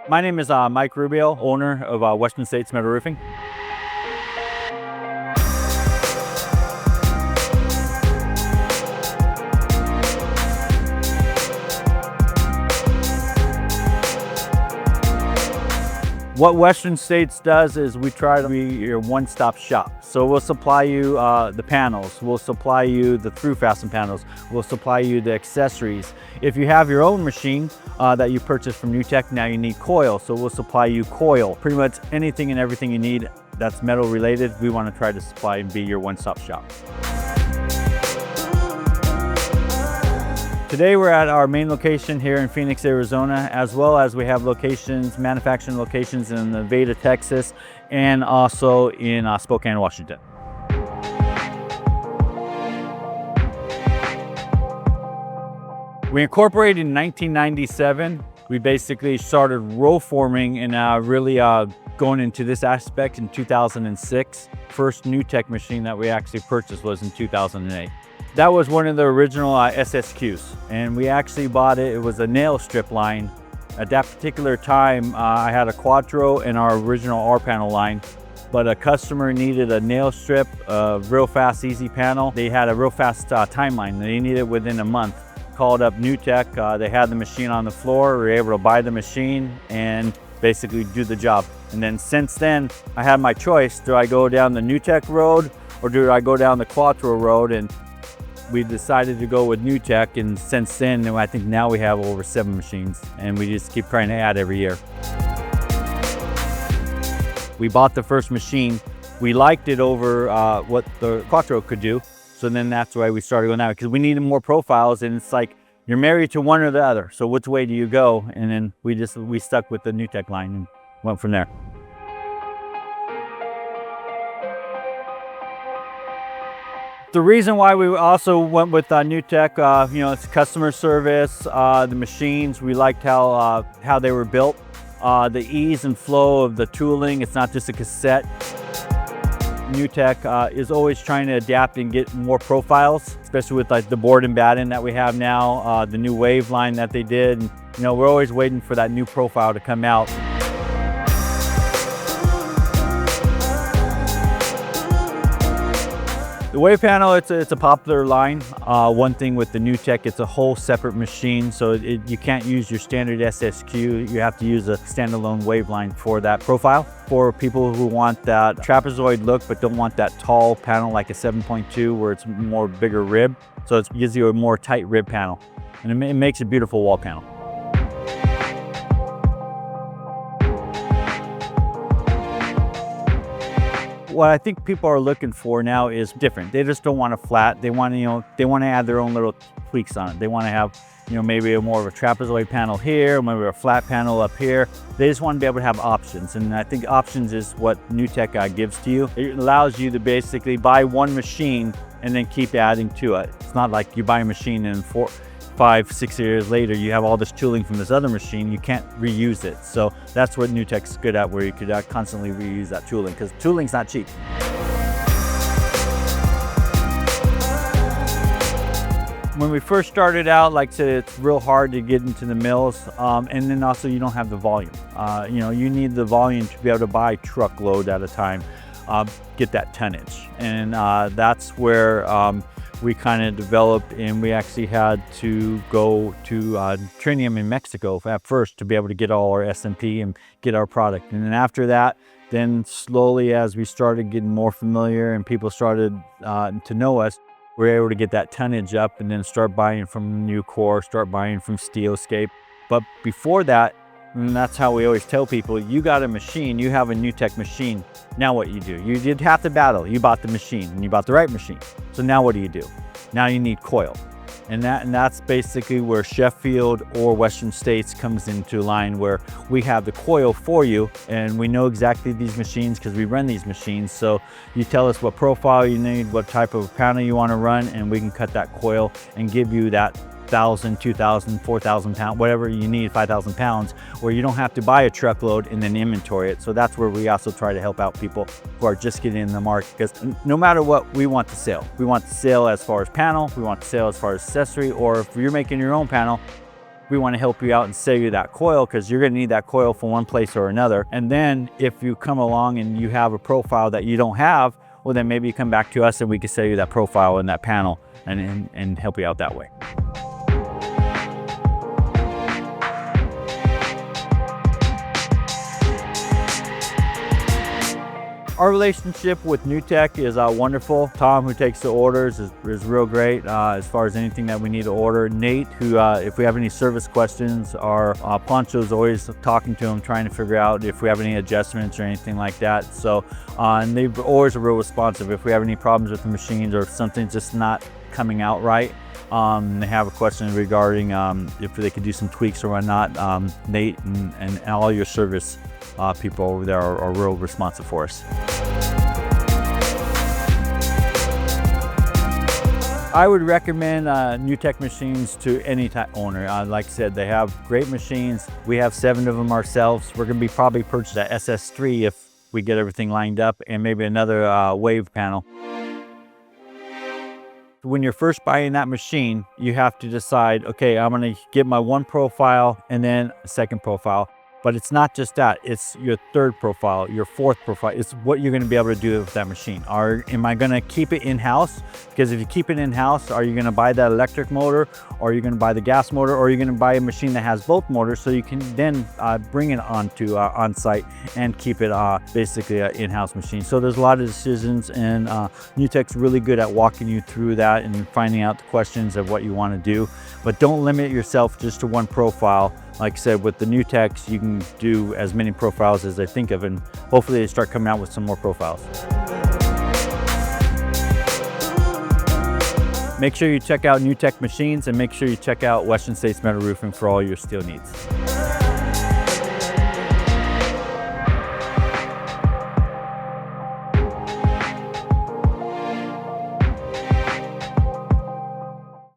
My name is Mike Rubio, owner of Western States Metal Roofing. What Western States does is we try to be your one-stop shop. So we'll supply you the panels, we'll supply you the through-fasten panels, we'll supply you the accessories. If you have your own machine that you purchased from NewTek, now you need coil, so we'll supply you coil. Pretty much anything and everything you need that's metal related, we want to try to supply and be your one-stop shop. Today we're at our main location here in Phoenix, Arizona, as well as we have locations, manufacturing locations in Nevada, Texas, and also in Spokane, Washington. We incorporated in 1997. We basically started roll forming and really going into this aspect in 2006. First NewTek machine that we actually purchased was in 2008. That was one of the original SSQs, and we actually bought it. It was a nail strip line. At that particular time, I had a Quattro in our original R-panel line, but a customer needed a nail strip, a real fast, easy panel. They had a real fast timeline. They needed it within a month. Called up NewTek. They had the machine on the floor. We were able to buy the machine and basically do the job. And then since then, I had my choice. Do I go down the NewTek road or do I go down the Quattro road? And we decided to go with NewTek, and since then, I think now we have over 7 machines, and we just keep trying to add every year. We bought the first machine. We liked it over what the Quattro could do, so then that's why we started going out, because we needed more profiles, and it's like you're married to one or the other, so which way do you go? And then we stuck with the NewTek line and went from there. The reason why we also went with NewTek, it's customer service, the machines. We liked how they were built, the ease and flow of the tooling. It's not just a cassette. NewTek is always trying to adapt and get more profiles, especially with like the board and batten that we have now, the new WAV line that they did. And, we're always waiting for that new profile to come out. The WAV panel, it's a popular line. One thing with the NewTek, it's a whole separate machine, so you can't use your standard SSQ. You have to use a standalone WAV line for that profile. For people who want that trapezoid look but don't want that tall panel like a 7.2 where it's more bigger rib, so it gives you a more tight rib panel, and it makes a beautiful wall panel. What I think people are looking for now is different. They just don't want a flat. They want to, they want to add their own little tweaks on it. They want to have, maybe more of a trapezoid panel here, maybe a flat panel up here. They just want to be able to have options. And I think options is what NewTek gives to you. It allows you to basically buy one machine and then keep adding to it. It's not like you buy a machine and 4, 5, 6 years later, you have all this tooling from this other machine, you can't reuse it. So that's what NewTek's good at, where you could constantly reuse that tooling, because tooling's not cheap. When we first started out, like I said, it's real hard to get into the mills, and then also you don't have the volume. You need the volume to be able to buy a truckload at a time, get that tonnage. And that's where we kind of developed, and we actually had to go to Trinium in Mexico at first to be able to get all our SMP and get our product. And then after that, then slowly as we started getting more familiar and people started to know us, we were able to get that tonnage up and then start buying from Nucor, start buying from Steelscape. But before that, and that's how we always tell people, you got a machine, you have a NewTek machine. Now what you do? You did half the battle. You bought the machine and you bought the right machine. So now what do? Now you need coil. And that's basically where Sheffield or Western States comes into line, where we have the coil for you and we know exactly these machines because we run these machines. So you tell us what profile you need, what type of panel you want to run, and we can cut that coil and give you that 1,000, 2,000, 4,000 pounds, whatever you need, 5,000 pounds, where you don't have to buy a truckload and then inventory it. So that's where we also try to help out people who are just getting in the market, because no matter what, we want to sell. We want to sell as far as panel, we want to sell as far as accessory, or if you're making your own panel, we want to help you out and sell you that coil, because you're going to need that coil for one place or another. And then if you come along and you have a profile that you don't have, well, then maybe you come back to us and we can sell you that profile and that panel and help you out that way. Our relationship with NewTek is wonderful. Tom, who takes the orders, is real great as far as anything that we need to order. Nate, who if we have any service questions, or Poncho's always talking to him, trying to figure out if we have any adjustments or anything like that. So, and they've always real responsive. If we have any problems with the machines or if something's just not coming out right, they have a question regarding if they could do some tweaks or whatnot, Nate and all your service people over there are real responsive for us. I would recommend NewTek machines to any type owner. Like I said, they have great machines. We have 7 of them ourselves. We're going to be probably purchasing a SS3 if we get everything lined up, and maybe another WAV panel. When you're first buying that machine, you have to decide, okay, I'm going to get my one profile and then a second profile. But it's not just that, it's your third profile, your fourth profile. It's what you're gonna be able to do with that machine. Am I gonna keep it in-house? Because if you keep it in-house, are you gonna buy that electric motor, or are you gonna buy the gas motor, or are you gonna buy a machine that has both motors so you can then bring it onto on-site and keep it basically an in-house machine? So there's a lot of decisions, and NewTek's really good at walking you through that and finding out the questions of what you wanna do. But don't limit yourself just to one profile. Like I said, with the NewTeks, you can do as many profiles as they think of, and hopefully they start coming out with some more profiles. Make sure you check out NewTek machines, and make sure you check out Western States Metal Roofing for all your steel needs.